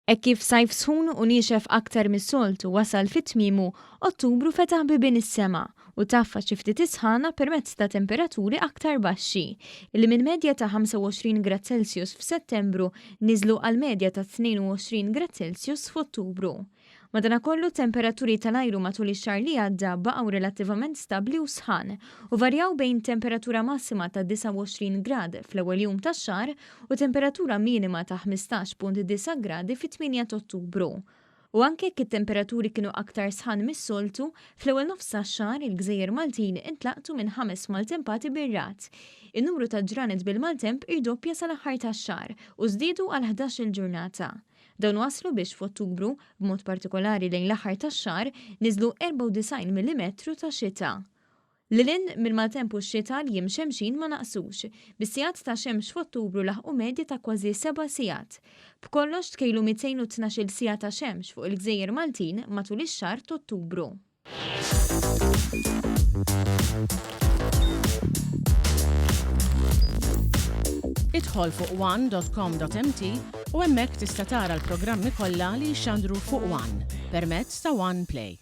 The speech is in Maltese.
Hekk kif sajf sħun u niexef aktar mis-soltu wasal fit-tmiemu, Ottubru fetaħ bibien is-sema u taffa xi ftit isħana permezz ta' temperaturi aktar baxxi, li minn medja ta' 25 grad Celsius f'Settembru niżlu għal medja ta' 22 grad Celsius f'Ottubru. Madankollu temperaturi tal-ajru matul ix-xahar li għadda baqgħu relattivament stabbli u sħan u varjaw bejn temperatura massima ta' 29 grad fl-ewwel jum tax-xahar u temperatura minima ta' 15.9 gradi fit-8 Ottubru. U anke jekk it-temperaturi kienu aktar sħan mis-soltu, fl-ewwel nofs tax-xahar il-gżejjer Maltin intlaqtu minn 5 maltempati bir-rat. In-numru ta' ġranet bil-maltemp irdoppja sal-aħħar tax-xahar u żdiedu għal 11-il ġurnata. Dawn waslu biex f'Ottubru, b'mod partikolari lejn l-aħħar tax-xahar, niżlu 94 millimetru ta' xita. Lilin mill-maltemp u x-xita li jiem xemxin ma naqsux, bis-sigħat ta' xemx f'Ottubru laħqu medja ta' kważi 7 sigħat. B'kollox tkejlu 212 sigħa ta' xemx fuq il-gżejjer Maltin matul ix-xahar ta' Ottubru. Idħol fuq one.com.mt u hemmhekk tista' tara l-programmi kollha li jxandru fuq One permezz ta' One Play.